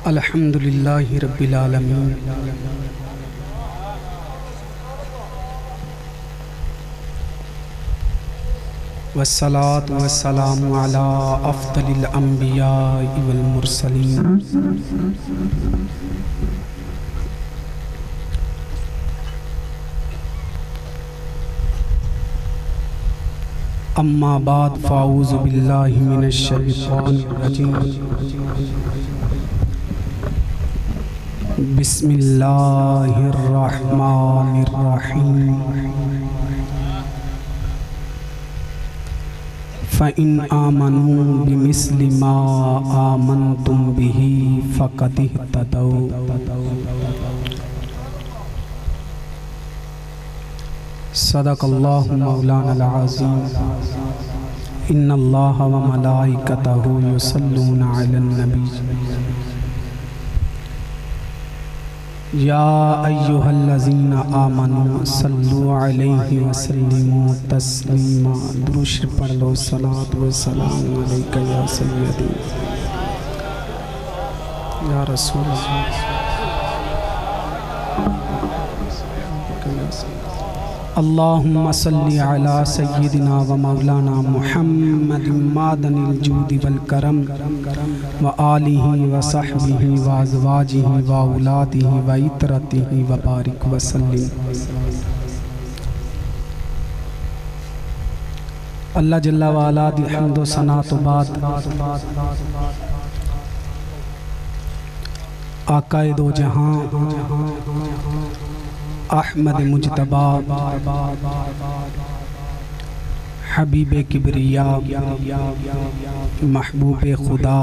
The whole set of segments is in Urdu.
الحمدللہ رب العالمین والصلاة والسلام علی افضل الانبیاء والمرسلین اما بعد فاعوذ باللہ من الشیطان الرجیم بسم اللہ الرحمن الرحیم فَإِنْ آمَنُوا بِمِثْلِ مَا آمَنْتُمْ بِهِ فَقَدِ اهْتَدَوْا صدق اللہ مولانا العظیم ان اللہ وملائکتہ یصلون علی النبی یا ایہا الذین آمنوا صلوا علیہ وسلموا تسلیما درود شریف پڑھ لو صلاۃ و سلام علیکہ یا سیدی یا رسول اللہ اللہم صلی علی سیدنا و مولانا محمد معدن الجود والکرم و آلہ و صحبہ و ازواجہ و اولادہ و عطرتہ و بارک وسلم اللہ جل وعلا دی حمد و ثنا تو بعد آقا دو جہاں احمد مجتبی حبیب کبریا محبوب خدا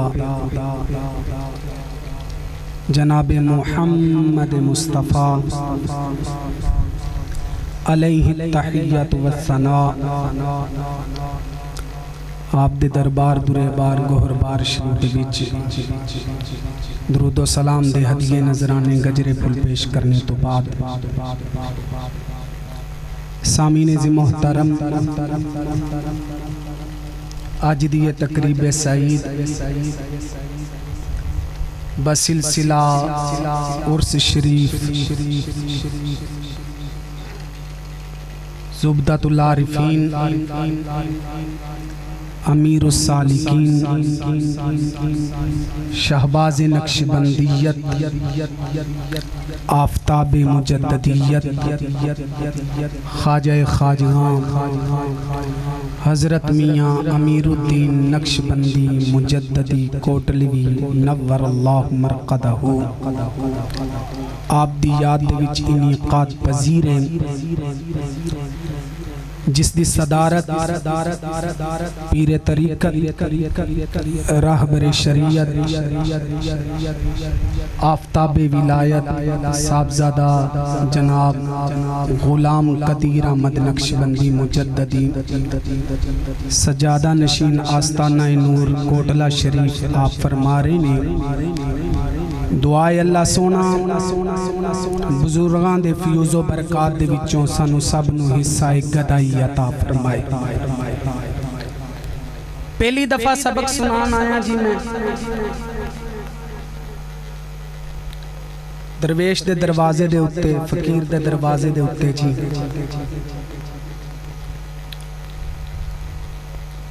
جناب محمد مصطفیٰ علیہ التحیت والثناء آپ دے دربار درے بار گوھر بار شریف وچ درود و سلام دے ہدیے نظرانے گجرے پھل پیش کرنے تو بعد سامعین زی محترم آج دی تقریب سعید بسلسلہ عرس شریف زبدۃ العارفین امیر السالکین شہباز نقشبندیت آفتاب مجددیت خواجہ خواجہاں حضرت میاں امیر الدین نقشبندی مجددی کوٹلوی نور اللہ مرقدہ آپ دی یاد وچ انعقاد پذیر ہیں جس دی صدارت پیر طریقت راہبر شریعت آفتاب ولایت صاحبزادہ جناب غلام قدیر احمد نقشبندی مجددی سجادہ نشین آستانہ نور کوٹلہ شریف آپ فرما رہے نے دعائے اللہ سونا بزرگان دے فیوز و برکات دے وچوں سانو سب نو حصہ گدائی عطا فرمائے پہلی دفعہ سبق سنان آیا جی میں درویش دے دروازے دے اتے فقیر دے دروازے دے اتے جی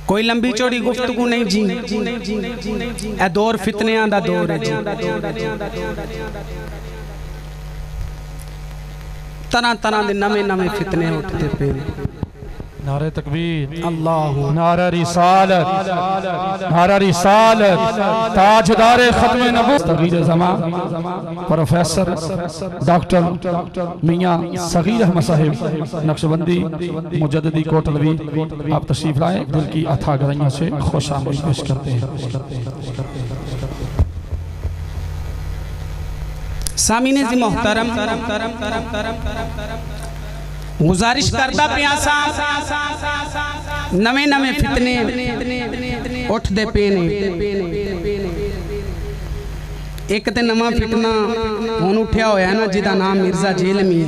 کوئی لمبی چوڑی گفتگو نہیں جی اے دور فتنیاں دا دور ہے جی طرح طرح دے نمے نمے فتنے اٹھتے پہ نعرہ تکبیر اللہ نعرہ رسالت نعرہ رسالت تاجدار ختم نبوت تغیر زمان پروفیسر ڈاکٹر میاں صغیر احمد صاحب نقشبندی مجددی کوٹلوی آپ تشریف لائیں دل کی اتھا گرائیوں سے خوش آمدید پیش کرتے ہیں سامعین زی محترم گزارش کردہ پیاسا نوے نوے فتنے اٹھ دے پینے ایک تے نمہ فتنہ ہون اٹھیا ہویا ہے نا جدہ نام مرزا جیلمی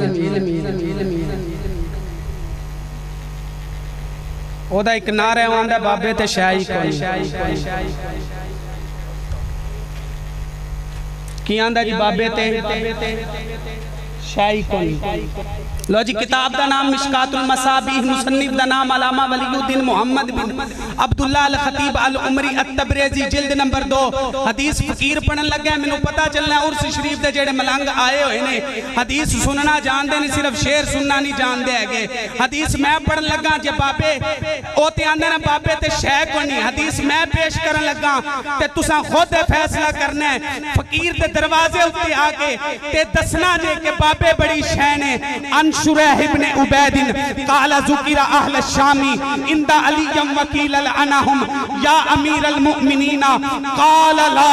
او دا ایک نعرہ واندہ بابے تے شاہی کوئی کی آندہ جی بابے تے شاہی کون لو جی کتاب دا نام مشکات المصابیح، مصنف دا نام علامہ ولی الدین محمد بن عبداللہ الخطیب العمری التبریزی، جلد نمبر 2۔ حدیث فقیر پڑھن لگا ہے، میں نے پتا چلنا ہے عرس شریف دے جیڑے ملنگ آئے ہوئے نے حدیث سننا جان دے نہیں، صرف شعر سننا نہیں جان دے گے۔ حدیث میں پڑھن لگا جے بابے اوتے آندے نا بابے تے شے کو نہیں، حدیث میں پیش کرن لگا تے تساں خود فیصلہ کرنا ہے۔ فقیر دے دروازے اتے آگے تے دسنا جے کہ بابے بڑی شے نے۔ ان شریح ابن عبید قال ذکر اہل الشامی اند علی وکیل لعنہم یا امیر المؤمنین قال لا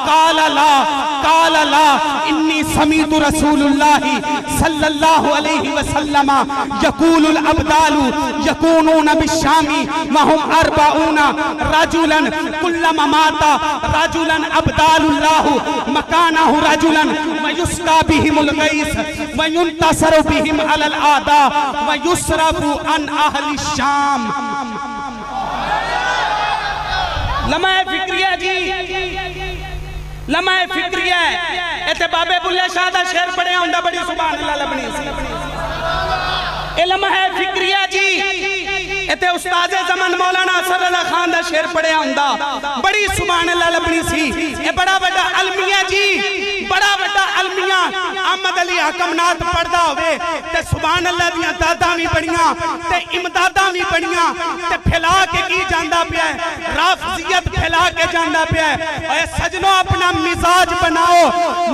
قال لا قال لا انی سمیت رسول اللہ صلی اللہ علیہ وسلم یقول الابدال یکونون بالشامی وهم 40 رجلا کلما مات رجلا ابدال اللہ مکانہ رجلا ویسقى بهم الغیث وینتصر بهم على الآداء ویسرف عن اہل الشام۔ لمحہ فکریہ جی، لمحہ فکریہ ایتے بابے بلے شاہ دا شعر پڑھے ہوندہ بڑی سبحان اللہ لبنی سی۔ اے لمحہ فکریہ جی، ایتے استاذ زمن مولانا اثر اللہ خان دا شعر پڑھے ہوندہ بڑی سبحان اللہ لبنی سی۔ اے بڑا بڑا علمیہ جی، بڑا بڑا علمیہ احمد علی حکم نات پڑھدا ہوئے تے سبحان اللہ دیاں دادا بھی بڑیاں تے امدادہ بھی بڑیاں تے پھیلا کے کی جاندہ پیا ہے، رافضیت پھیلا کے جاندہ پیا ہے۔ اے سجنوں اپنا مزاج بناؤ،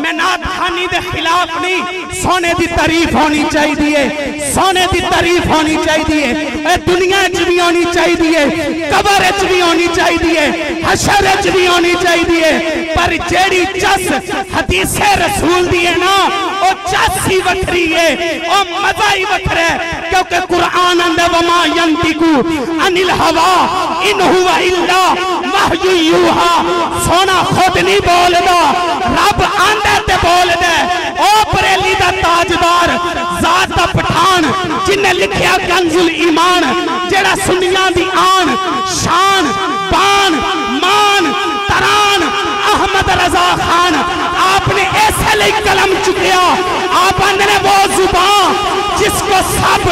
میں نات خانی دے خلاف نہیں، سونے دی تعریف ہونی چاہی دیئے، سونے دی تعریف ہونی چاہی دیئے، اے دنیا بھی ہونی چاہی دیئے، قبر بھی ہونی چاہی دیئے، حشر بھی ہونی چاہی دیئے، پر جیڑی چس حدیث رسول دیئے نا او چاسی وکھری ہے، او مزائی وکھر ہے، کیونکہ قرآن اندے وما ینتقو عن الہوا ان ہوا الا وحی یوحا، سونا خود نہیں بول دا، رب آندے تے بول دے۔ او بریلی دا تاجدار ذات دا پٹھان جن نے لکھیا کنز الایمان، جیڑا سنیاں دی آن شان بان مان تران احمد رضا خان، آپ نے ایسے لئے قلم چکیا، آپ نے وہ زبان جس کو سب،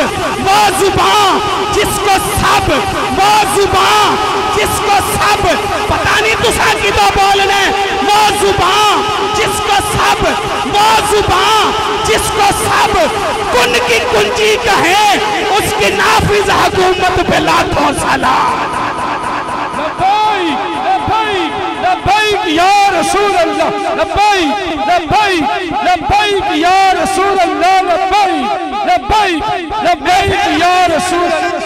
وہ زبان جس کو سب، وہ زبان جس کو سب، پتہ نہیں تسا کی تو بولنے، وہ زبان جس کو سب، وہ زبان جس کو سب کن کی کنجی کہیں، اس کی نافذ حکومت پہ لاکھوں سلام۔ لبیک یا رسول اللہ، لبیک لبیک لبیک یا رسول اللہ، لبیک لبیک لبیک یا رسول اللہ۔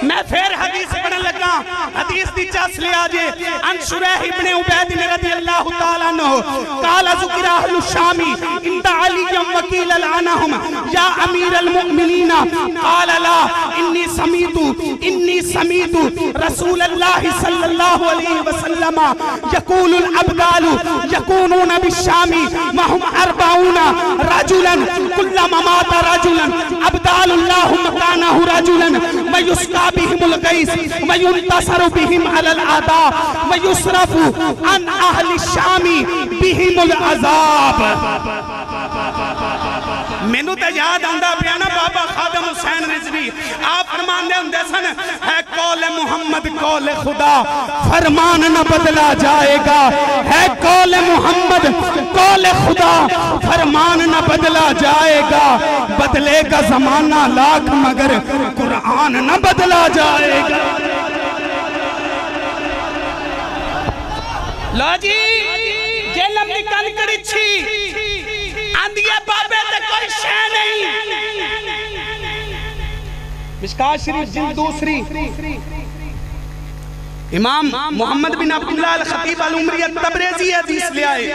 میں پھر حدیث پڑھن لگا، حدیث دی چاس لے آجے۔ ان شریح ابن عبید رضی اللہ تعالیٰ عنہ قال ذکر اہل الشامی اند علی وکیل لعنہم یا امیر المؤمنین قال لا انی سمیت رسول اللہ صلی اللہ علیہ وسلم یقول الابدال یکونون بالشامی وهم 40 رجلا کلما مات رجلا ابدال اللہ مکانہ رجلا ویسقى بهم الغیث وینتصر بهم على الأعداء ویصرف عن اہل الشام بهم العذاب۔ میں نو تے یاد آندہ پیانا بابا خادم حسین رضوی، آپ فرمان دے ہوندے سن، ہے قول محمد قول خدا فرمان نہ بدلا جائے گا، ہے قول محمد قول خدا فرمان نہ بدلا جائے گا، بدلے گا زمانہ لاکھ مگر قرآن نہ بدلا جائے گا۔ لو جی جیلم نکل کری چھی آندھیے بابے تے کوئی شے نہیں۔ مشکات شریف جلد دوسری، امام محمد بن عبداللہ الخطیب العمری التبریزی حدیث لے آئے،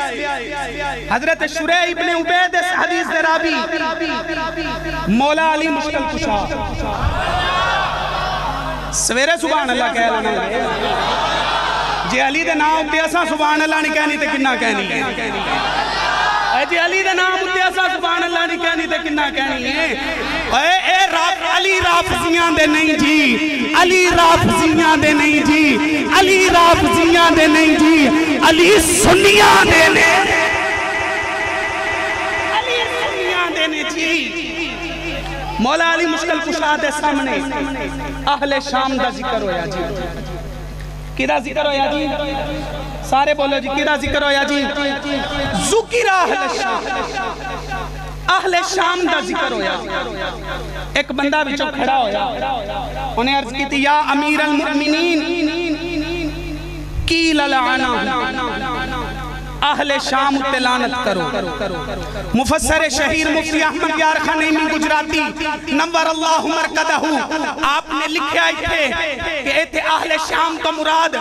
حضرت شریح ابن عبید اس حدیث دے راوی مولا علی مشکل کشا، سویرے سبحان اللہ کہہ لانا جی علی دے نام تے اساں سبحان اللہ نہیں کہنی تے کنہ کہنی ہے، اے جی علی دے نام تے اساں سبحان اللہ نہیں کہنی تے کنہ کہنی ہے۔ اے علی رافضیاں دے نہیں جی، علی رافضیاں دے نہیں جی، علی رافضیاں دے نہیں جی، علی سنیاں دے نہیں۔ مولا علی مشکل کشا دے سامنے اہل شام دا ذکر ہویا جی کدا ذکر ہویا جی سارے بولو جی کدا ذکر ہویا جی ذکر اہل شام دا ذکر ہویا ایک بندہ بچو کھڑا ہویا انہیں عرض کی تھی یا امیر المؤمنین قیل لعنا اہل شام لعنت کرو مفسر شہیر مفتی احمد یار خانیمی گجراتی نور اللہ مرکدہ آپ نے لکھا تھے کہ ایتھے اہل شام تو مراد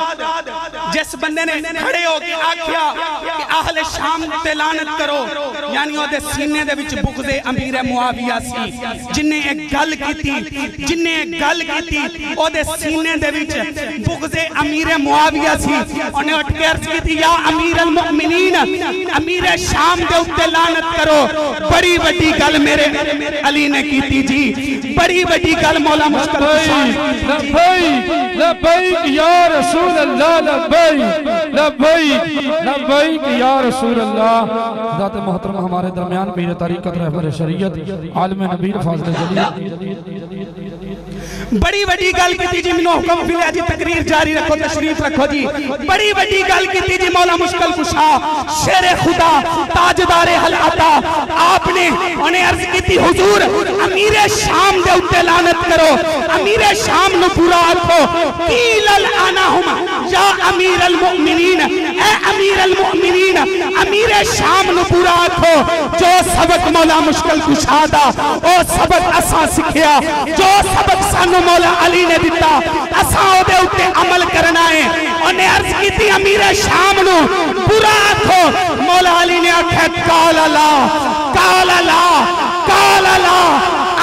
جس بندے نے کھڑے ہو کے آکھیا کہ اہل شام لعنت کرو یعنی وہ دے سینے دے وچ بغض امیر معاویہ سی جنہیں ایک گل کی تھی وہ دے سینے دے وچ بغض امیر معاویہ سی انہیں اٹھ کے عرض کی تھی یا امیر المؤمنین امیر شام دے اتے لعنت کرو بڑی بڑی گل میرے علی نے کی تھی جی بڑی بڑی گل مولا مشکل لبیک یا رسول اللہ لبیک یا رسول اللہ ذات محترم ہمارے درمیان پیر طریقت رہبر شریعت عالم نبیر فاضل جلیل بڑی بڑی گل کی تھی جی منو حکم فیلیا جی تقریر جاری رکھو تشریف رکھو جی بڑی بڑی گل کی تھی جی مولا مشکل کشا شیر خدا تاجدار حل عطا آپ نے انہیں عرض کی تھی حضور امیر شام دے اتے لعنت کرو امیر شام نو پورا آکھو قیل الانہم یا امیر المؤمنین اے امیر المؤمنین امیر شام نو پورا آکھو جو سبق مولا مشکل کشا دا او سبق اساں سکھیا جو سبق سانو مولا علی نے دیتا اساں او دے اتے عمل کرنا ہے انہیں عرض کی تھی امیر شام نو پورا آکھو مولا علی نے آکھا کال اللہ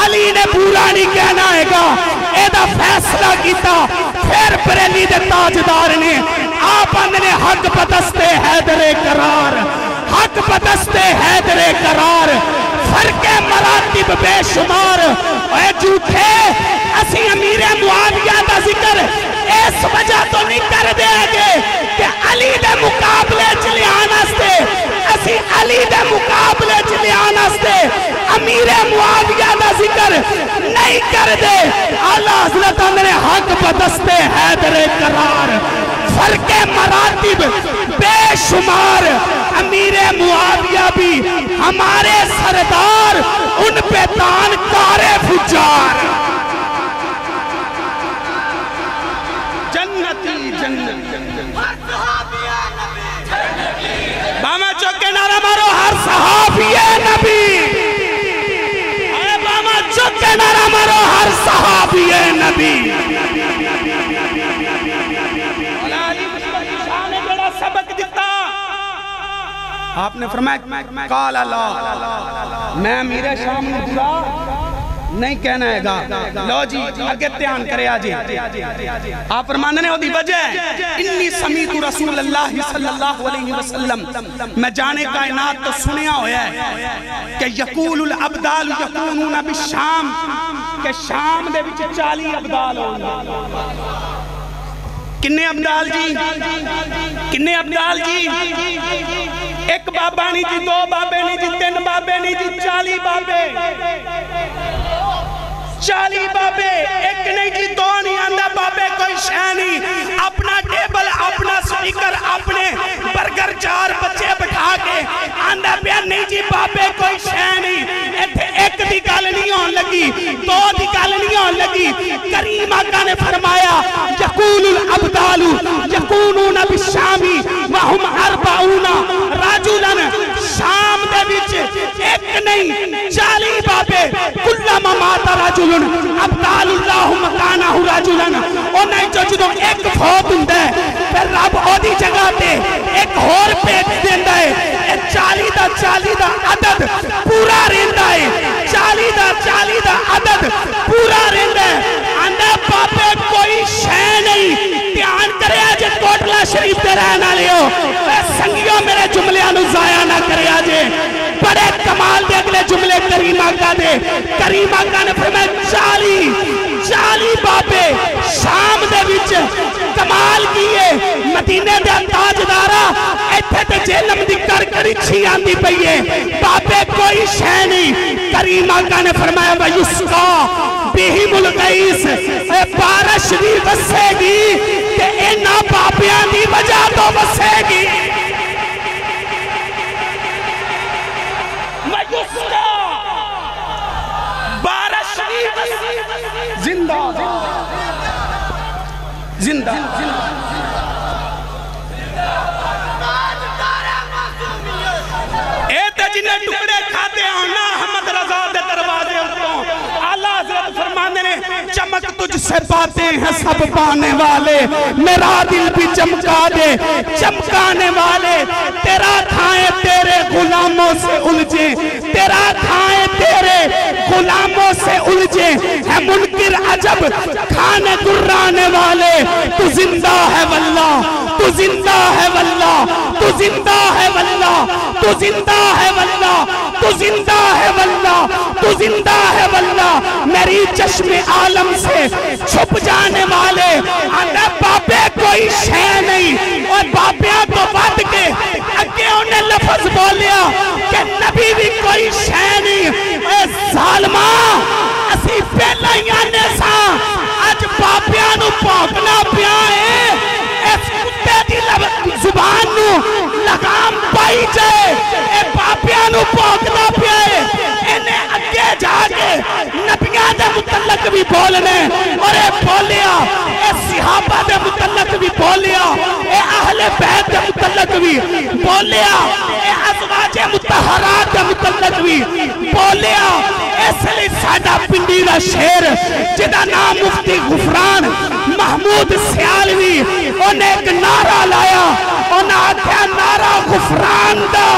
علی نے پورا نہیں کہنا ہے گا ایدہ فیصلہ کیتا پھر بریلی دے تاجدار نے آپ اندنے حق پتستے حیدر قرار حق پتستے حیدر قرار فرق مراتب بے شمار اے جھوٹے اسی امیر معاویہ دا ذکر اس وجہ تو نہیں کر دے گے کہ علی دے مقابلے چلے آنا ستے اسی علی دے مقابلے چلے آنا ستے امیر معاویہ دا ذکر نہیں کر دے اللہ حضرت اندرے حق بدستے حیدر قرار فرق مراتب بے شمار امیر معاویہ بھی ہمارے سردار ان پہ تان کارے فجار باما چوکے نعرہ مارو ہر صحابی نبی اے باما چوکے نعرہ مارو ہر صحابی نبی مولا علی مشکل شاہ نے بڑا سبق دیتا آپ نے فرمایا قال اللہ میں امیر شام نے برا نہیں کہنا ہے گا لو جی آگے تیان کرے آجے آپ فرمانے ہو دی وجہ انی سمیت رسول اللہ صلی اللہ علیہ وسلم میں جانے کائنات تو سنیا ہویا ہے کہ یقول الابدال یقونون بالشام کہ شام دے بچے 40 ابدال ہونا کنے ابدال جی کنے ابدال جی ایک بابا نہیں جی 2 بابے نہیں جی 3 بابے نہیں جی 40 بابے 40 بابے ایک نہیں جی 2 نہیں آندہ بابے کوئی شہ نہیں اپنا ٹیبل اپنا سپیکر اپنے برگر 4 بچے بٹھا کے آندہ پیا نہیں جی بابے کوئی شہ نہیں ایک دی گل نہیں ہون لگی 2 دی گل نہیں ہون لگی کریم آقا نے فرمایا یقول الابدال یقونون بالشامی وہم 40 راجولن شام دے وچ ایک نہیں 40 بابے کلما مات راجولن ابدال اللہ مکانہ راجولن انہیں جو جدوں ایک فوت ہندے پھر رب او دی جگہ تے ایک اور پیٹ دیندہ ہے 40 دا عدد پورا رہندہ ہے 40 دا عدد پورا رہندہ ہے اندہ پاپے کوئی شہ نہیں دھیان کرے آجے کوٹلا شریف دے رہنا لیو سنگیوں میرے جملے نو ضائع نہ کرے آجے بڑے کمال دے اگلے جملے کریم آقا دے کریم آقا نے فرمایا 40 بابے شام دے وچ کمال کیے مدینے دے تاجدارا ایتھے تے جہلم دی کری چھیاں دی پئیے بابے کوئی شے نہیں کریم آقا نے فرمایا وَيُسْقَى بِهِمُ الْغَيْثُ اے بارش بھی وسے گی تے اینا بابیاں دی وجہ تو وسے گی وَيُسْقَى بارش بھی زندہ زندہ جنہیں ٹکڑے کھاتے آنا احمد رضا دے دروازے اتوں اعلیٰ حضرت فرمانے نے چمک تجھ سے باتیں ہیں سب پانے والے میرا دل بھی چمکا دے چمکانے والے تیرا کھائیں تیرے غلاموں سے الجھے تیرا کھائیں تیرے غلاموں سے الجھے ہے منکر عجب کھانے گرانے والے تو زندہ ہے واللہ تو زندہ ہے واللہ تو زندہ ہے واللہ تو زندہ ہے واللہ تو زندہ ہے واللہ تو زندہ ہے واللہ میری چشم عالم سے چھپ جانے والے آنے بابے کوئی شے نہیں اور بابیاں تو بات کے اگے انہیں لفظ بولیا کہ نبی بھی کوئی شے نہیں اے ظالمہ اسی پہلا ہی آنے سا آج بابیاں نو پاکنا پیائے اس کتے دی زبان نو لگام پائی جائے اے بابیاں نو پاکنا پیائے انہیں اگے جا کے نبیاں دے متعلق بھی بولنے اور اے بولیا اے صحابہ دے متعلق بھی بولیا اے اہل بیت دے متعلق بھی بولیا اے ازواج مطہرات دے متعلق بھی بولیا اس لیے سادہ پنڈی دا شیر جدا نام مفتی غفران محمود سیالوی انہیں ایک نعرہ لایا انہیں آکھا نعرہ غفران دا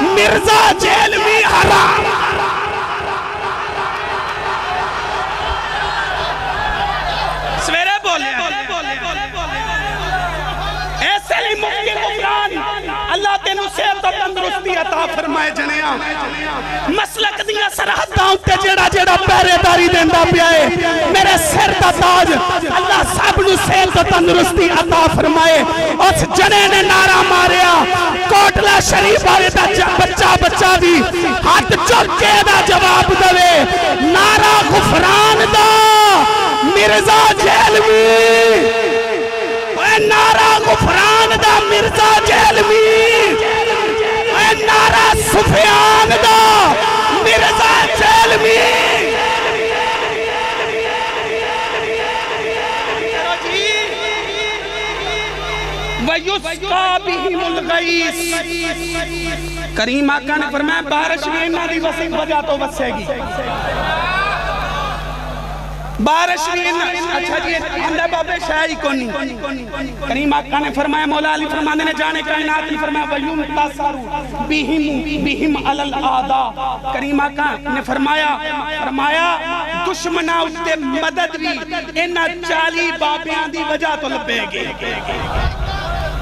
مرزا جیلوی حرام سویرے بولے ایسے لی مفتی غفران اللہ تینو صحت و تندرستی عطا فرمائے جنیاں مسلک دیا سرحداں تے جیڑا جیڑا پہرے داری دیندہ پیائے میرے سر دا تاج اللہ سب نو صحت و تندرستی عطا فرمائے اس جنے نے نعرہ ماریا کوٹلا شریف آرے دا بچہ دی ہاتھ چلکے دا جواب دوے نعرہ غفران دا مرزا جیلوی اے نعرہ غفران دا مرزا جیلوی اے نعرہ سفیان دا مرزا جیلوی وَيُسْقَى بِهِمُ الْغَيْثُ کریم آقا نے فرمایا بارش بھی انہاں دی وسیع وجہ تو وسے گی بارش بھی اچھا جی اندہ بابے شاہی کونی کریم آقا نے فرمایا مولا علی فرمانے نے جانے کائنات نے فرمایا وَيُمْ تَاسَرُ بِهِمْ عَلَى الْآدَا کریم آقا نے فرمایا دشمنہ اٹھتے مدد بھی انہاں 40 بابیاں دی وجہ تو لبے گے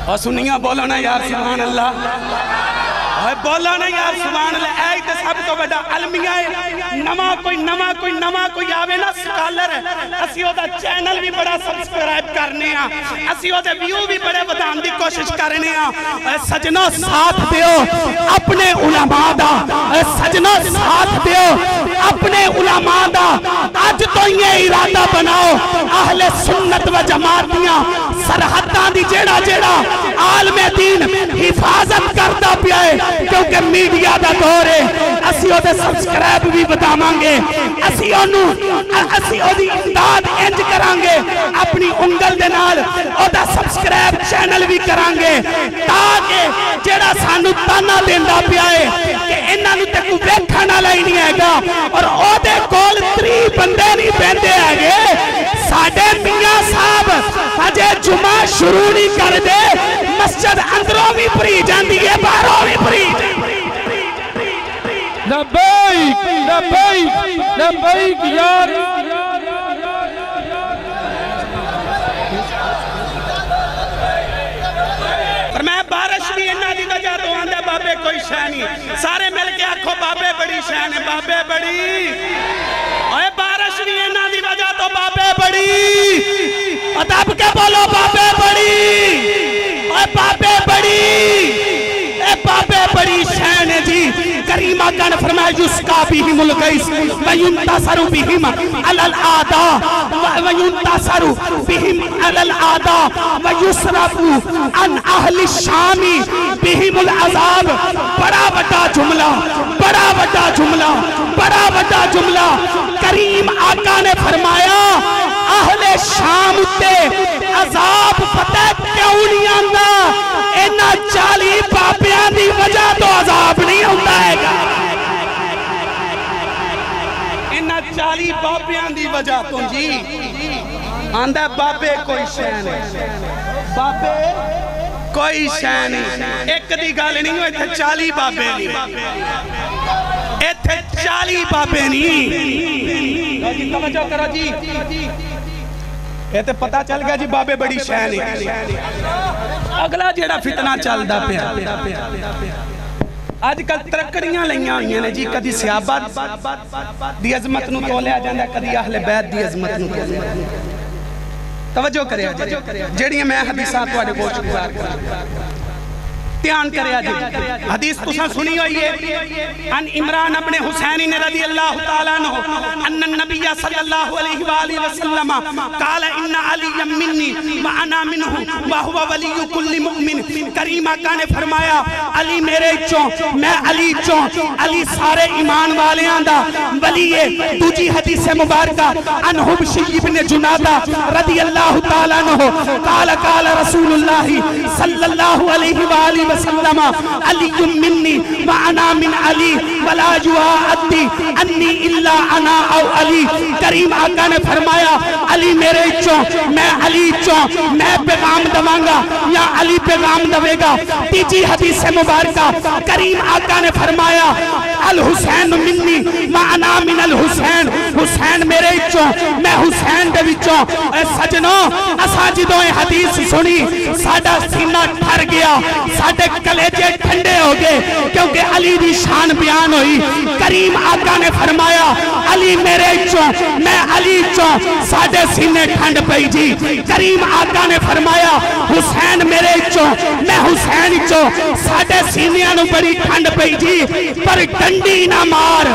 اور سنیاں بولو نا یار سبحان اللہ بولا نہیں یار سبحان اللہ اے تے سب تو بڑا علمیہ ہے نما کوئی آوے نا سکالر ہے اسی ہو دا چینل بھی بڑا سبسکرائب کرنے ہیں اسی ہو دا ویو بھی بڑے بدان دی کوشش کرنے ہیں سجنوں ساتھ دیو اپنے علماء دا سجنوں ساتھ دیو اپنے علماء دا آج تو یہ ارادہ بناؤ اہل سنت و جماعتیاں سرحداں دی جیڑا عالم دین حفاظت کرتا پیائے کیونکہ میڈیا دا دور ہے اسی ہو دے سبسکرائب بھی بتامانگے اسی ہو دی امداد انج کرانگے اپنی انگل دے نال او دا سبسکرائب چینل بھی کرانگے تاکہ جیڑا سانو تانا دیندہ پیائے کہ انہاں نو تے کو بیٹھانا لائی نہیں آئے گا اور او دے کول 3 بندے نہیں بیندے آئے گے ساڑھے میاں صاحب آجے جمعہ شروع نہیں کر دے مسجد اندروں بھی پری جاندی ہے باہروں بھی پری لبیک یار فرمایا بارش بھی انہا دی وجہ تو آندھا بابے کوئی شہ نہیں سارے مل کے آکھو بابے بڑی شہ نہیں بابے بڑی اوہ بارش بھی انہا دی وجہ تو بابے بڑی ادب کے بولو بابے بڑی آقا نے فرمایا یسقا بہم الغیث وینتصر بہم علی الاعداء وینتصر بہم علی الاعداء ویصرف عن اہل الشام بہم العذاب. بڑا بڑا جملہ، بڑا بڑا جملہ، بڑا بڑا جملہ. کریم آقا نے فرمایا اہل شام تے عذاب پتہ کیوں نہیں آندا؟ اینا 40 بابیاں دی وجہ تو عذاب نہیں ہوتا ہے گا. اینا 40 بابیاں دی وجہ تو جی آندہ بابے کوئی شے نہیں، بابے کوئی شے نہیں. ایک دی گال نہیں ہوئے تھے 40 بابے نہیں، ایتھے 40 بابے نہیں. توجہ کرو جی، یہ تے پتہ چل گیا جی بابے بڑی شے نہیں. اگلا جیڑا فتنہ چل دا پیا آج کل ترکڑیاں لئیاں ہوئیاں نے جی. کدی صحابہ دی عظمت نو تولیا جاندہ، کدی اہل بیت دی عظمت نو تولیا جاندہ. توجہ کرے آجے جیڑی میں حدیثات واڑے گوش گزار کرا تیان کرے آجے. حدیث تساں سنی ہوئی ہے ان عمران ابن حسین رضی اللہ تعالیٰ عنہ ان النبی صلی اللہ علیہ وآلہ وسلم قال ان علی منی وانا منہ وہو ولی کل مؤمن. کریم آقا نے فرمایا علی میرے چوں، میں علی چوں. علی سارے ایمان والے آندہ ولی ہے. دوجی حدیث مبارکہ ان حبشی بن جنادہ رضی اللہ تعالیٰ عنہ قال قال رسول اللہ صلی اللہ علیہ وآلہ وسلم علی منی وانا من علی ولا یعادی انی الا انا او علی. کریم آقا نے فرمایا علی میرے چوں، میں علی چوں. میں پیغام دوانگا یا علی پیغام دوے گا. تیجی حدیث مبارکہ کریم آقا نے فرمایا الحسین منی وانا من الحسین. حسین میرے چوں، میں حسین دے وچوں. اے سجنوں اساں جدوں حدیث سنی ساڈا سینہ ٹھر گیا، ساڈے کلیجے ٹھنڈے ہو گئے کیونکہ علی دی شان بیان ہوئی. کریم آقا نے فرمایا علی میرے چوں، میں علی چوں. ساڈے سینے ٹھنڈ پئی جی. کریم آقا نے فرمایا حسین میرے چوں، میں حسین چوں. ساڈے سینیاں نو بڑی ٹھنڈ پئی جی. پر ڈنڈی نہ مار،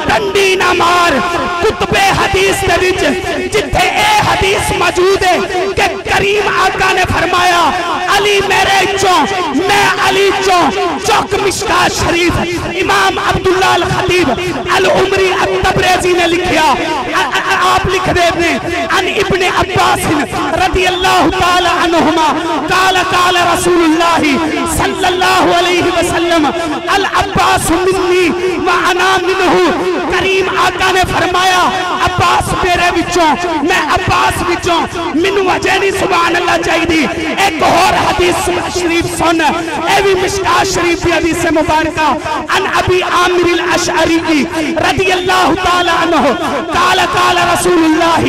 ڈنڈی نہ مار. کتب حدیث دے وچ جتھے اے حدیث موجود ہے کہ کریم آقا نے فرمایا علی میرے چوں، میں علی چوں. چوک مشکاہ شریف امام عبداللہ الخطیب العمری التبریزی نے لکھیا، آپ لکھ دے نے ان ابن عباس رضی اللہ تعالی عنہما قال قال رسول اللہ صلی اللہ علیہ وسلم العباس منی وانا منہ. کریم آقا نے فرمایا عباس میرے وچوں، میں عباس وچوں. منو وجہ نہیں سبحان اللہ چاہی دی. ایک اور حدیث شریف سن، اے بھی مشکاہ شریف کی حدیث مبارکہ ان ابی عامر الاشعری رضی اللہ تعالی عنہ قال قال رسول اللہ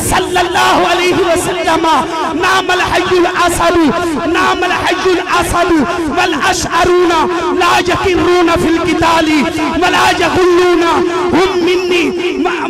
صلی اللہ علیہ وسلم نام الحی الاسد نام الحی الاسد والاشعرون لا یقرون فی القتال ولا یغلون ہم منی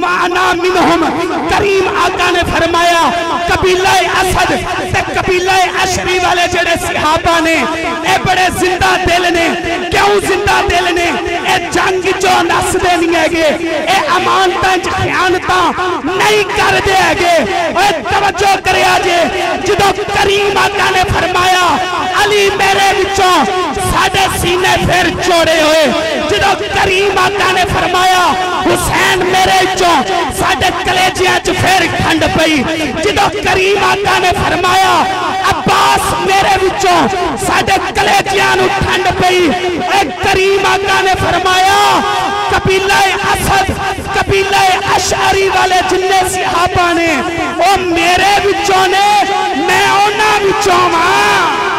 وانا منہم. کریم آقا نے فرمایا قبیلہ اسد تے قبیلہ اشعری والے جڑے صحابہ نے اے بڑے زندہ دل نے. کیوں زندہ دل نے؟ اے جنگ جو نس دے نہیں ہے گے، اے امانتاں خیانتاں نہیں کر دے گے. اے توجہ کرے آجے جدو کریم آقا نے فرمایا علی میرے وچوں ساڑھے سینے پھر چوڑے ہوئے. جدو کریم آقا نے فرمایا حسین میرے وچوں ساڑھے کلیجیاں چ پھر کھنڈ پئی. جدو کریم آقا نے فرمایا عباس میرے وچوں ساڑھے کلیجیاں نو کھنڈ پئی. اے کریم آقا نے فرمایا قبیلہ اسد قبیلہ اشعری والے جننے صحابہ نے او میرے وچوں نے، میں اونا وچوں ماں.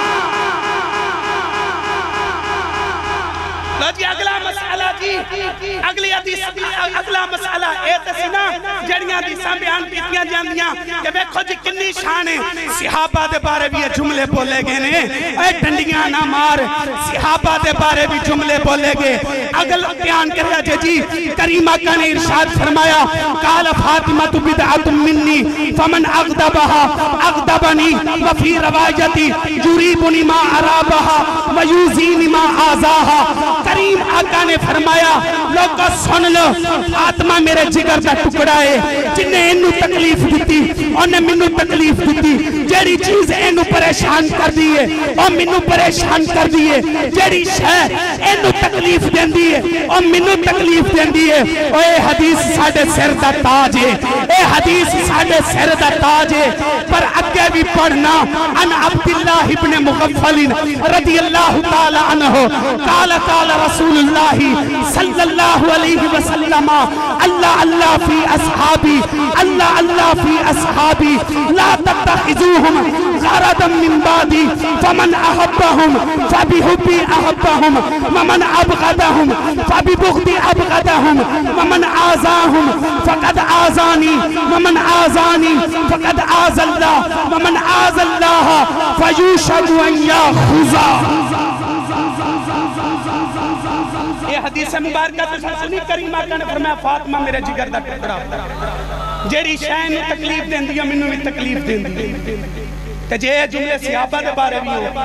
جی اگلا مسئلہ جی اگلی حدیث اگلا مسئلہ اے تسینا جڑیاں حدیثاں بیان کیتیاں جاندیاں کہ دیکھو جی کنی شان ہے. صحابہ دے بارے بھی یہ جملے بولے گئے نے، اے ڈنڈیاں نہ مار. صحابہ دے بارے بھی جملے بولے گئے. اگل بیان کریا جی کریم آقا نے ارشاد فرمایا قال فاطمہ بدعۃ منی فمن اغضبها اغضبنی وفی روایتی یریبنی ما ارابها ویوزینی ما آزاها. کریم آقا نے فرمایا لوگوں سن لو فاطمہ میرے جگر دا ٹکڑا ہے جنہیں انہوں تکلیف دیتی انہیں منوں تکلیف دیتی جیڑی چیز انہوں پریشان کر دیئے اور منوں پریشان کر دیئے جیڑی شہ انہوں تکلیف دین دیئے اور منوں تکلیف دین دیئے اور اے حدیث ساڑھے سر دا تاج ہے اے حدیث ساڑھے سر دا تاج ہے پر اگے بھی پڑھنا ان عبداللہ ابن مغفل رضی اللہ تعالی عنہ قال رسول اللہ صلی اللہ علیہ وسلم اللہ اللہ فی اصحابی اللہ اللہ فی اصحابی لا تتخذوہم غردا من بعدی فمن احبہم فبحبی احبہم ومن ابغدہم فببغدی ابغدہم ومن آزاہم فقد آزانی ومن آزانی فقد آز اللہ ومن آز اللہ فیوشد ان یاخذا یہ حدیث مبارکہ تو سنی کریمہ کا نے فرمایا فاطمہ میرے جگر دا ٹکڑا جیڑی شے نوں تکلیف دیندی ہے مینوں بھی تکلیف دیندی ہے تے جے جملے صحابہ دے بارے بھی ہو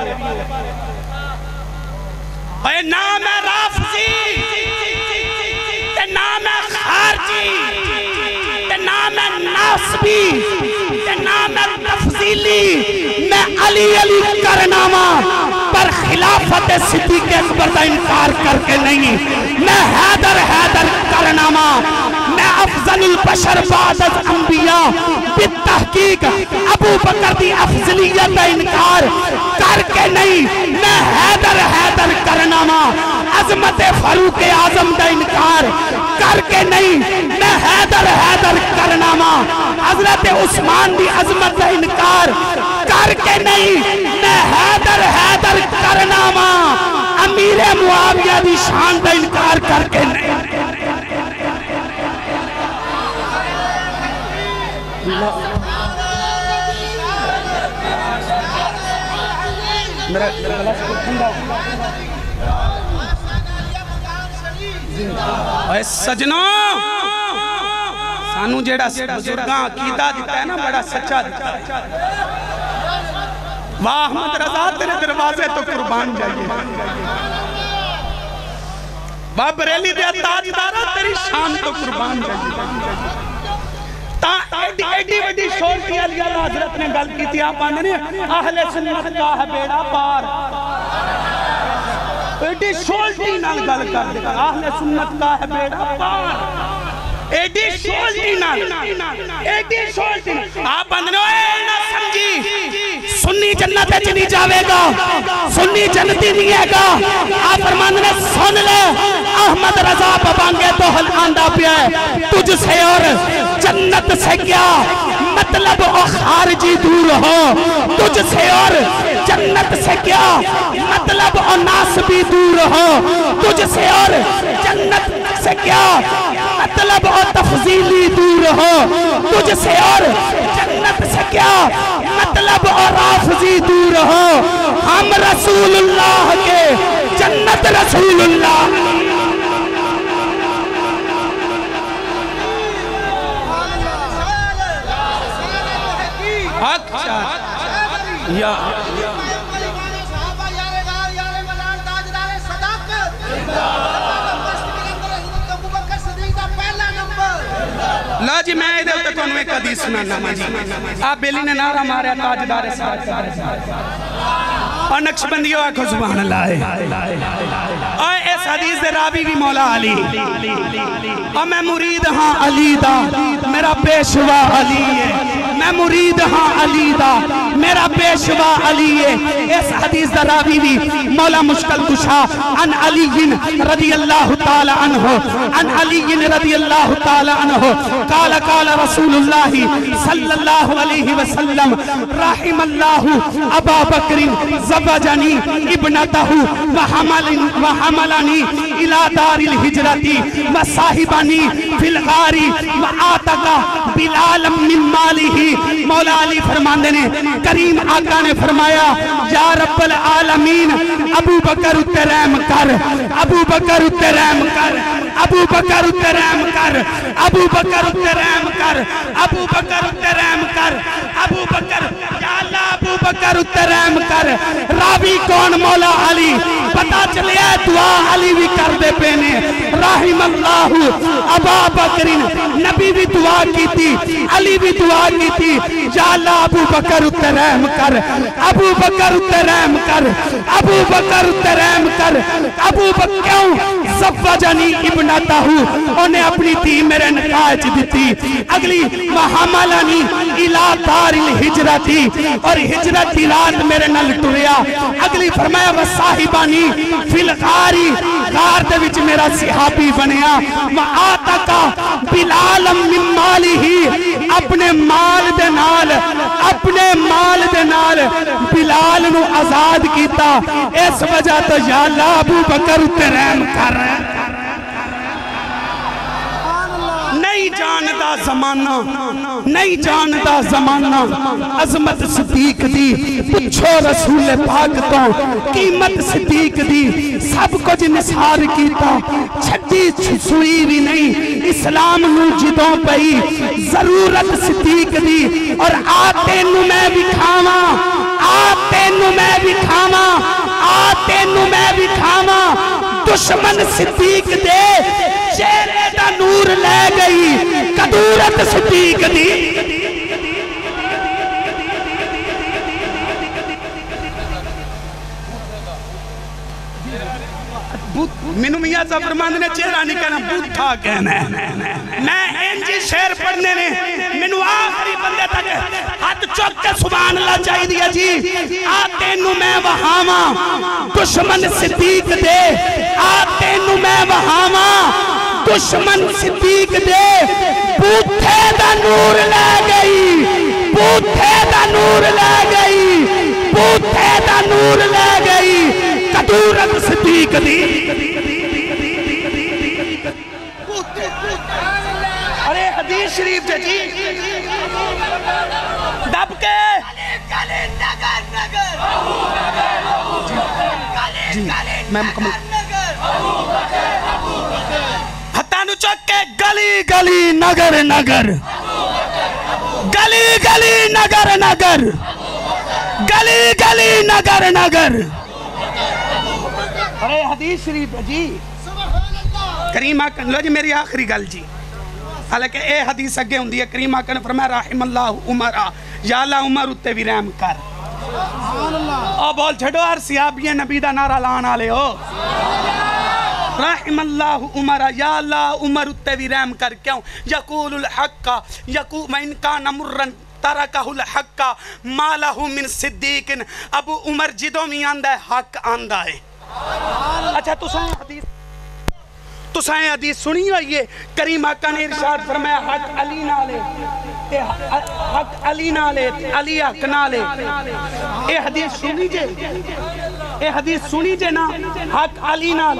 اے نام ہے رافضی تے نام ہے خارجی تے نام ہے ناصبی تے نام ہے تفضیلی میں علی علی کرناما پر خلافت صدیق اکبر دا انکار کر کے نہیں میں حیدر حیدر کرناما میں افضل البشر بعد از انبیاء بالتحقیق ابو بکر دی افضلیت دا انکار کر کے نہیں میں حیدر حیدر کرناما عظمت فاروق اعظم دا انکار کر کے نہیں میں حیدر حیدر کرناما حضرت عثمان دی عظمت دا انکار کر کے نہیں میں حیدر حیدر کرناما امیر معاویہ دی شان دا انکار کر کے نہیں اے سجنوں سانو جیڑا بزرگاں عقیدہ دیتا ہے نا بڑا سچا دیتا ہے واہ احمد رضا تیرے دروازے تو قربان جائیے واہ بریلی دے تاجدارہ تیری شان تو قربان جائیے تا ایڈی وڈی شورتی علی اللہ حضرت نے گل کی تھی آپ آنے اہل سنت کا ہے بیڑا پار ایڈی شورتی نال گل کر دے اہل سنت کا ہے بیڑا پار ایڈی شورتی نال ایڈی شورتی آپ آنے نہ سمجھی سنی جنت ہے چنی جاوے گا سنی جنتی نہیں ہے گا آپ فرمان نے سن لے احمد رضا ببانگے تو حل آندہ پیا ہے تجھ سے اور جنت سے کیا مطلب او خارجی دور ہو تجھ سے اور جنت سے کیا مطلب او ناسبی دور ہو تجھ سے اور جنت سے کیا مطلب او تفضیلی دور ہو تجھ سے اور جنت سے کیا مطلب او رافضی دور ہو ہم رسول اللہ کے جنت رسول اللہ حق چاہت یا لا جی میں ایدھے ہوتا تو انوے قدیث سنانا مجھے آپ بیلی نے نعرہ ماریا تاجدار ساتھ اور نقش بندیوں آکھو سبحان اللہ اور اس حدیث دے رابی بھی مولا علی اور میں مرید ہاں علی دا میرا پیشوا علی ہے میں مرید ہاں علی دا میرا پیشوا علی ہے اس حدیث دا راوی بھی مولا مشکل کشا ان علی رضی اللہ تعالی عنہ ان علی رضی اللہ تعالی عنہ قال رسول اللہ صلی اللہ علیہ وسلم رحم اللہ ابا بکر زوجنی ابنتہ وحملنی الى دار الحجرتی وصاحبنی فی الغاری وآتقا بلال من مالہ مولا علی فرماندے نے کریم آقا نے فرمایا یا رب العالمین ابو بکر اترام کر ابو بکر اترام کر ابو بکر اترام کر ابو بکر اترام کر ابو بکر اترام کر ابو بکر یا اللہ ابو بکر بکر اترام کر راوی کون مولا علی پتا چلے دعا علی بھی کر دے پینے رحم اللہ ابا بکرین نبی بھی دعا کی تھی علی بھی دعا کی تھی یا اللہ ابو بکر اترام کر ابو بکر اترام کر ابو بکر اترام کر ابو بکر کیوں زوجنی ابنتہ انہیں اپنی تھی میرے نکاح دیتی اگلی وحملنی الى دار الہجرتی اور ہجرت کی رات میرے نل ٹریا اگلی فرمایا وصاحبانی فی الغاری غار دے وچ میرا صحابی بنیا وآتکا بلال من مالی ہی اپنے مال دے نال بلال نو آزاد کیتا اس وجہ تو یا اللہ ابو بکر اترام کر نہیں جاندہ زمانہ عظمت صدیق دی پچھو رسول پاک تو قیمت صدیق دی سب کچھ نثار کیتا چھٹی سوئی بھی نہیں اسلام نو جدوں پئی ضرورت صدیق دی اور آتے نو میں بھی کھاواں دشمن صدیق دے چہرے دا نور لے گئی قدورت صدیق دی منو میاں زفرمند نے چہرہ نہیں کہنا بوتھا کہنا ہے میں انجی شعر پڑھنے نے منو آخری بندے تک ہاتھ چوک کے سبحان اللہ چاہی دیا جی آتے نو میں وہاں دشمن صدیق دے آتے نو میں وہاں دشمن صدیق دے بوتھے دا نور لے گئی قدورت صدیق دی ارے حدیث شریف دے جی دب کے میں مکمل ہتانو چک کے گلی گلی نگر نگر گلی گلی نگر نگر گلی گلی نگر نگر ارے حدیث شریف جی کریم آقا لو جی میری آخری گل جی حالانکہ اے حدیث اگے ہوں دی ہے کریم آقا نے فرمایا رحم اللہ عمرہ یا اللہ عمر اتے بھی رحم کر او بول چھڑو ہر صحابی نبی دا نعرہ لان آلے ہو رحم اللہ عمرہ یا اللہ عمر اتے بھی رحم کر کیوں یقول الحق وَإِنْ كَانَ مُرًّا تَرَكَهُ الْحَقَّ مَا لَهُ مِنْ صِدِّيقٍ ابو عمر جدوں میں آندہ ہے حق آندہ ہے اچھا تو سائیں حدیث سنی ہوئی ہے کریم آقا نے ارشاد فرمایا حق علی نالے حق علی نالے علی حق نالے اے حدیث سنی جے نا حق علی نال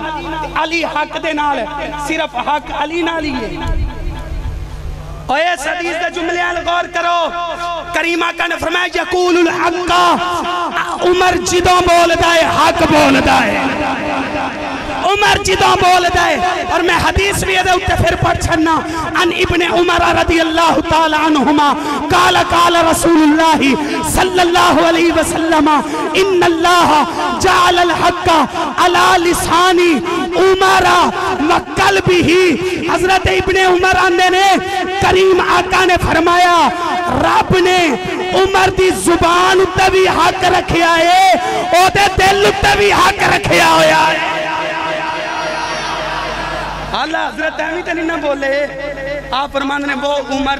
علی حق دے نال صرف حق علی نالی ہے اور اس حدیث دے جملیاں غور کرو کریم آقا نے فرمایا یقول الحق عمر جدوں بول دائے حق بول دائے عمر جدوں بول دائے اور میں حدیث بھی دے اتے پھر پڑھ چھنا ان ابن عمر رضی اللہ تعالی عنہما قال رسول اللہ صلی اللہ علیہ وسلم ان اللہ جعل الحق علی لسانی عمر وقلبہ حضرت ابن عمر آندے نے کریم آقا نے فرمایا رب نے عمر دی زبان اتے بھی حق رکھیا ہے او دے دل اتے بھی حق رکھیا ہویا ہے اللہ حضرت احمی تنی نہ بولے آپ فرمان نے وہ عمر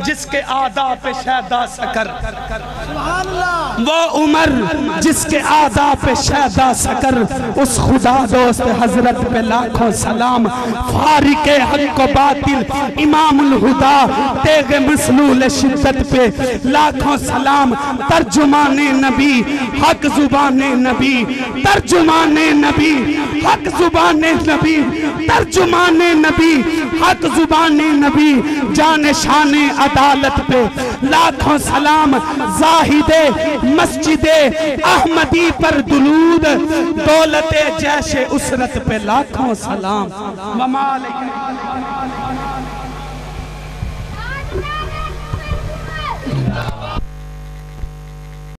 جس کے آدھا پہ شہدہ سکر وہ عمر جس کے آدھا پہ شہدہ سکر اس خدا دوست حضرت پہ لاکھوں سلام فارق حق و باطل امام الہدا تیغ مسلول شدت پہ لاکھوں سلام ترجمان نبی حق زبان نبی ترجمان نبی حق زبان نبی ترجمان نبی حق زبان نبی جان شان عدالت پہ لاکھوں سلام زاہد مسجد احمدی پر درود دولت جیش اسرت پہ لاکھوں سلام ومالک